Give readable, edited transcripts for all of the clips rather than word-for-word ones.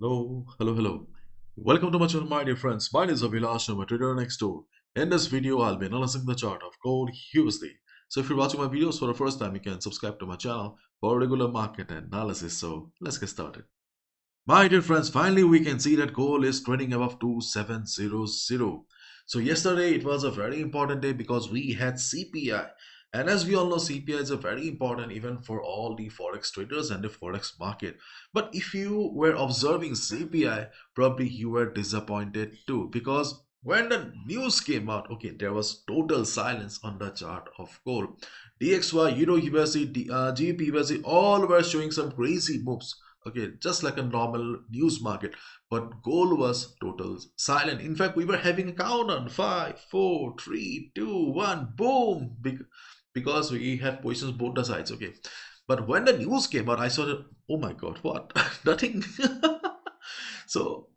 Hello. Welcome to my channel, my dear friends. My name is Abhilash, I'm a trader next door. In this video, I'll be analyzing the chart of gold Xauusd. So if you're watching my videos for the first time, you can subscribe to my channel for regular market analysis. So let's get started. My dear friends, finally we can see that gold is trading above 2700. So yesterday it was a very important day because we had CPI. And as we all know, CPI is a very important event for all the Forex traders and the Forex market. But if you were observing CPI, probably you were disappointed too because when the news came out, okay, there was total silence on the chart of gold. DXY, Euro USD, GBP USD, all were showing some crazy moves. Okay, just like a normal news market, but gold was total silent. In fact, we were having a countdown: five, four, three, two, one, boom, because we had positions both the sides. Okay, but when the news came out, I saw that, oh my god, what? Nothing. So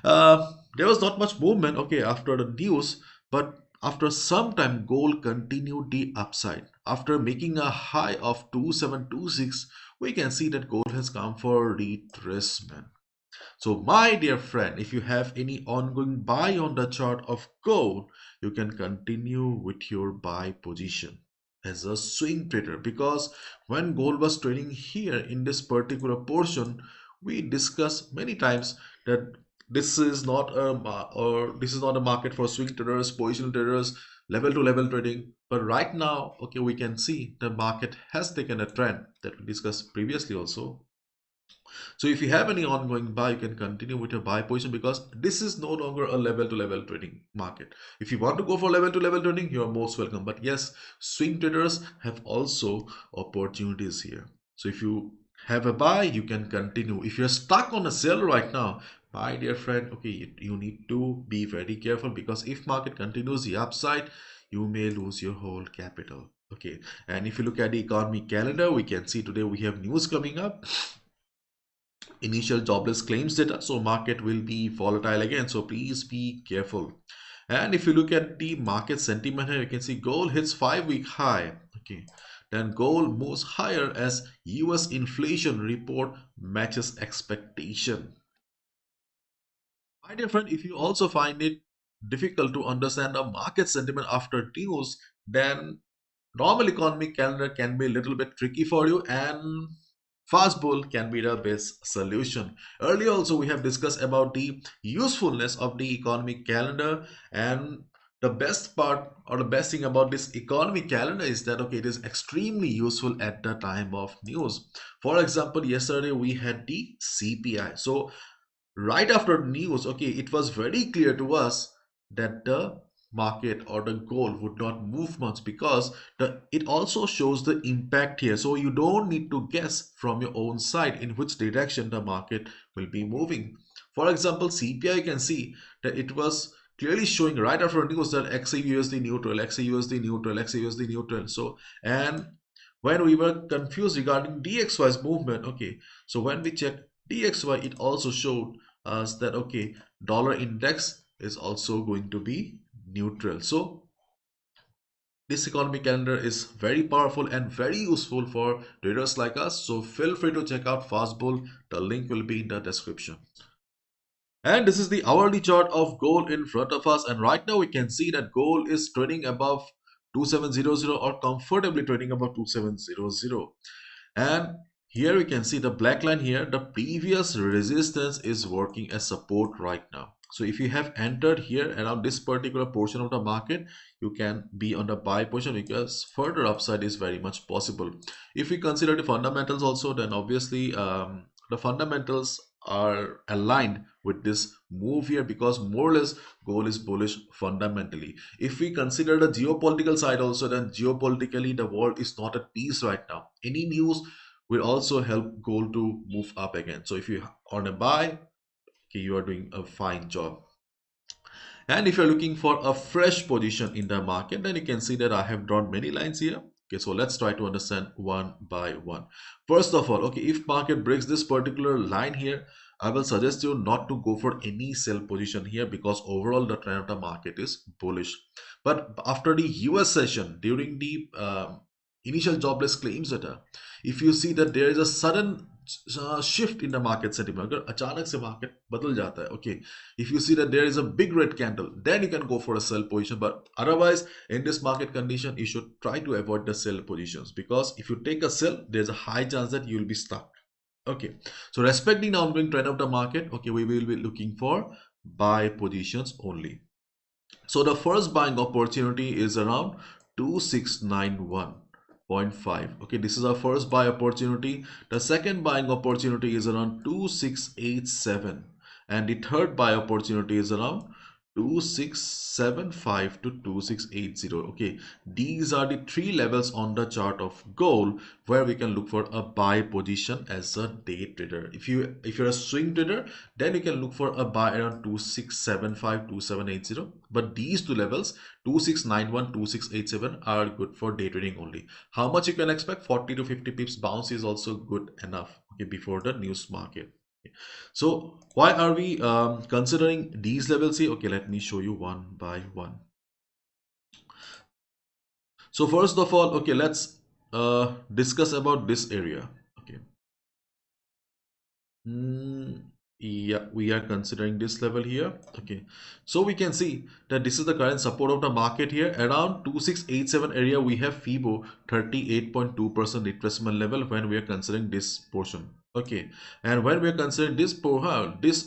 there was not much movement, okay, after the news, but after some time, gold continued the upside. After making a high of 2726, we can see that gold has come for retracement. So, my dear friend, if you have any ongoing buy on the chart of gold, you can continue with your buy position as a swing trader, because when gold was trading here in this particular portion, we discussed many times that this is not a market for swing traders, position traders, level to level trading. But right now, okay, we can see the market has taken a trend that we discussed previously also. So if you have any ongoing buy, you can continue with your buy position because this is no longer a level to level trading market. If you want to go for level to level trading, you are most welcome. But yes, swing traders have also opportunities here. So if you have a buy, you can continue. If you're stuck on a sell right now, my dear friend, okay, you need to be very careful because if market continues the upside, you may lose your whole capital. Okay, and if you look at the economic calendar, we can see today we have news coming up, initial jobless claims data, so market will be volatile again, so please be careful. And if you look at the market sentiment here, you can see gold hits 5-week high. Okay, then gold moves higher as US inflation report matches expectation. My dear friend, if you also find it difficult to understand the market sentiment after news, then normal economic calendar can be a little bit tricky for you, and FastBull can be the best solution. Earlier also we have discussed about the usefulness of the economic calendar, and the best part or the best thing about this economic calendar is that, okay, it is extremely useful at the time of news. For example, yesterday we had the CPI. So right after news, okay, it was very clear to us that the market or the gold would not move much because it also shows the impact here. So you don't need to guess from your own side in which direction the market will be moving. For example, CPI, you can see that it was clearly showing right after news that XAUSD neutral, XAUSD neutral, XAUSD neutral. So, and when we were confused regarding DXY's movement, okay, so when we checked DXY, it also showed us that, okay, dollar index is also going to be neutral. So this economic calendar is very powerful and very useful for traders like us. So feel free to check out FastBull. The link will be in the description. And this is the hourly chart of gold in front of us. And right now we can see that gold is trading above 2700 or comfortably trading above 2700. And here we can see the black line here. The previous resistance is working as support right now. So if you have entered here around this particular portion of the market, you can be on the buy position because further upside is very much possible. If we consider the fundamentals also, then obviously the fundamentals are aligned with this move here because more or less gold is bullish fundamentally. If we consider the geopolitical side also, then geopolitically the world is not at peace right now. Any news will also help gold to move up again. So if you on a buy, okay, you are doing a fine job. And if you're looking for a fresh position in the market, then you can see that I have drawn many lines here. Okay, so let's try to understand one by one. First of all, okay, if market breaks this particular line here, I will suggest you not to go for any sell position here because overall the trend of the market is bullish. But after the US session, during the initial jobless claims data, if you see that there is a sudden shift in the market sentiment, अगर अचानक से market बदल जाता है, okay, if you see that there is a big red candle, then you can go for a sell position. But otherwise, in this market condition, you should try to avoid the sell positions, because if you take a sell, there's a high chance that you will be stuck. Okay, so respecting the ongoing trend of the market, okay, we will be looking for buy positions only. So the first buying opportunity is around 2691.5. Okay, this is our first buy opportunity. The second buying opportunity is around 2687, and the third buy opportunity is around 2675 to 2680. Okay, these are the three levels on the chart of gold where we can look for a buy position as a day trader. If you're a swing trader, then you can look for a buy around 2675 2780. But these two levels, 2691 2687, are good for day trading only. How much you can expect? 40 to 50 pips bounce is also good enough, okay, before the news market. So why are we considering these levels here? Okay, let me show you one by one. So first of all, okay, let's discuss about this area. Okay. Yeah, we are considering this level here. Okay, so we can see that this is the current support of the market here. Around 2687 area, we have FIBO 38.2% retracement level when we are considering this portion. Okay, and when we are considering this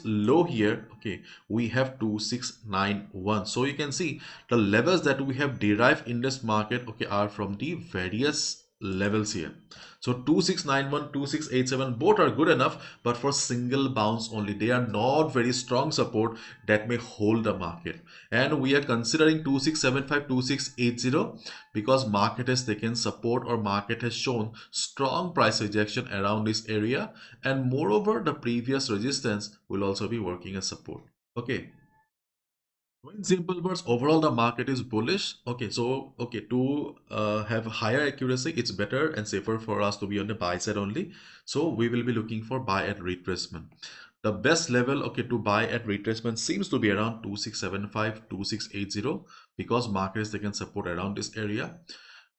low here, okay, we have 2691. So you can see the levels that we have derived in this market, okay, are from the various levels here. So 2691, 2687, both are good enough, but for single bounce only. They are not very strong support that may hold the market. And we are considering 2675, 2680 because market has taken support, or market has shown strong price rejection around this area. And moreover, the previous resistance will also be working as support. Okay. In simple words, overall the market is bullish. Okay, so to have higher accuracy, it's better and safer for us to be on the buy side only. So we will be looking for buy at retracement. The best level, okay, to buy at retracement seems to be around 2675, 2680, because market has taken support around this area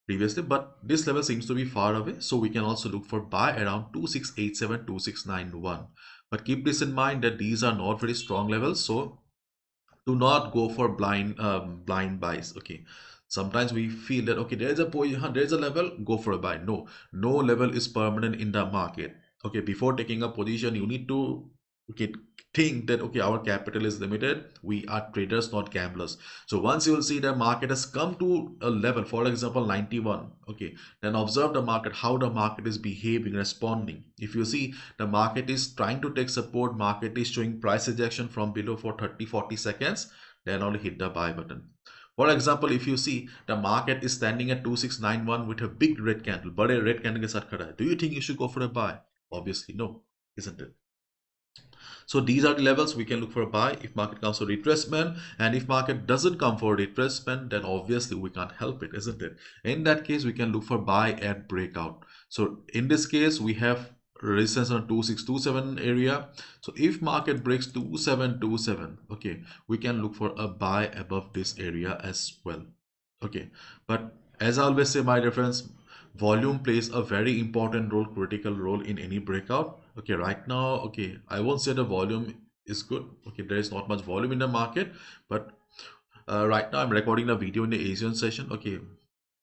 previously, but this level seems to be far away. So we can also look for buy around 2687, 2691. But keep this in mind that these are not very strong levels. So do not go for blind buys. Okay, sometimes we feel that, okay, there's a position, there's a level, go for a buy. No level is permanent in the market. Okay, before taking a position, you need to, okay, think that, okay, our capital is limited, we are traders, not gamblers. So once you will see the market has come to a level, for example 91, okay, then observe the market, how the market is behaving, responding. If you see the market is trying to take support, market is showing price rejection from below for 30-40 seconds, then only hit the buy button. For example, if you see the market is standing at 2691 with a big red candle, but a red candle ke saath khada hai, do you think you should go for a buy? Obviously no, isn't it? So these are the levels we can look for a buy if market comes for retracement, and if market doesn't come for retracement, then obviously we can't help it, isn't it? In that case, we can look for buy at breakout. So in this case, we have resistance on 2627 area. So if market breaks 2727, okay, we can look for a buy above this area as well. Okay, but as I always say, my dear friends, volume plays a very important role, critical role in any breakout. Okay, right now, okay, I won't say the volume is good. Okay, there is not much volume in the market, but right now I'm recording the video in the Asian session. Okay,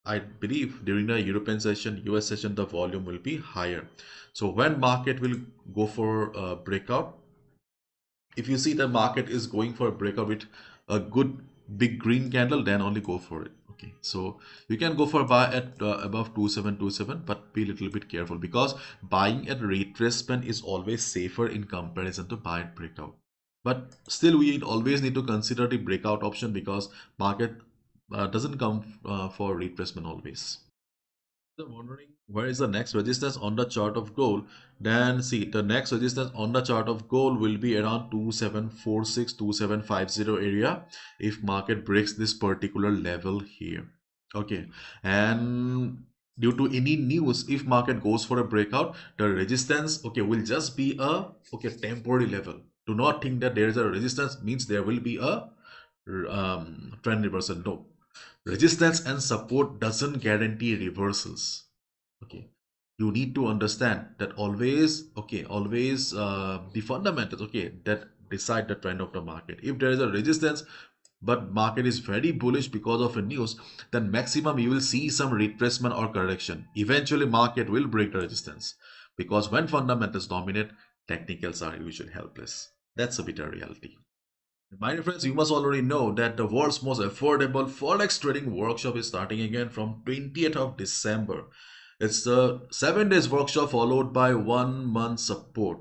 I believe during the European session, US session, the volume will be higher. So when market will go for a breakout, if you see the market is going for a breakout with a good big green candle, then only go for it. Okay, so you can go for a buy at above 2727, but be a little bit careful, because buying at retracement is always safer in comparison to buy at breakout. But still, we always need to consider the breakout option, because market doesn't come for retracement always. You're wondering where is the next resistance on the chart of gold, then see the next resistance on the chart of gold will be around 2746 2750 area if market breaks this particular level here. Okay, and due to any news, if market goes for a breakout, the resistance, okay, will just be a, okay, temporary level. Do not think that there is a resistance means there will be a trend reversal. No, resistance and support doesn't guarantee reversals. Okay, you need to understand that always the fundamentals, okay, that decide the trend of the market. If there is a resistance but market is very bullish because of a news, then maximum you will see some retracement or correction. Eventually market will break the resistance, because when fundamentals dominate, technicals are usually helpless. That's a bitter reality. My dear friends, you must already know that the world's most affordable Forex trading workshop is starting again from 20th of December. It's the 7 days workshop followed by 1 month support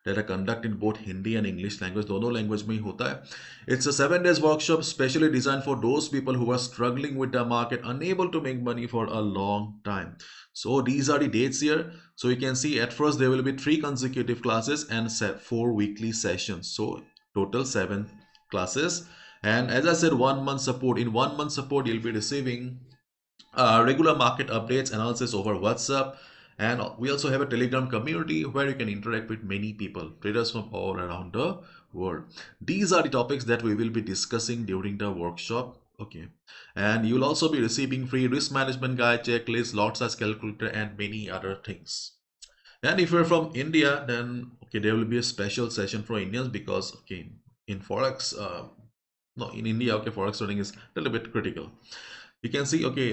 that are conducted in both Hindi and English language. दोनों language में ही होता है. It's a 7 days workshop specially designed for those people who are struggling with the market, unable to make money for a long time. So these are the dates here. So you can see at first there will be 3 consecutive classes and 4 weekly sessions. So total 7 classes. And as I said, 1 month support. In 1 month support, you'll be receiving regular market updates, analysis over WhatsApp, and we also have a Telegram community where you can interact with many people, traders from all around the world. These are the topics that we will be discussing during the workshop. Okay, and you'll also be receiving free risk management guide, checklist, lot size calculator, and many other things. And if you're from India, then okay, there will be a special session for Indians, because okay, in Forex, no, in India, okay, Forex trading is a little bit critical. You can see, okay,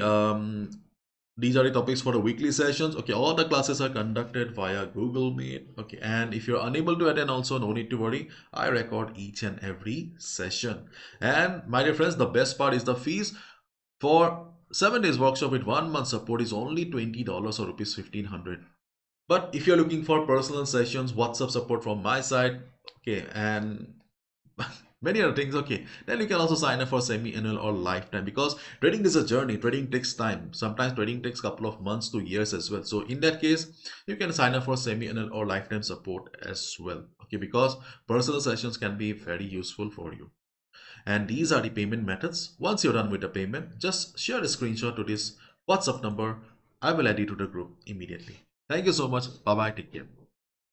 these are the topics for the weekly sessions. Okay, all the classes are conducted via Google Meet. Okay, and if you're unable to attend also, no need to worry, I record each and every session. And my dear friends, the best part is the fees for 7 days workshop with 1 month support is only $20 or rupees 1500. But if you're looking for personal sessions, WhatsApp support from my side, okay, and many other things, okay, then you can also sign up for semi-annual or lifetime, because trading is a journey. Trading takes time. Sometimes trading takes a couple of months to years as well. So in that case, you can sign up for semi-annual or lifetime support as well, okay, because personal sessions can be very useful for you. And these are the payment methods. Once you're done with the payment, just share a screenshot to this WhatsApp number. I will add you to the group immediately. Thank you so much. Bye bye. Take care.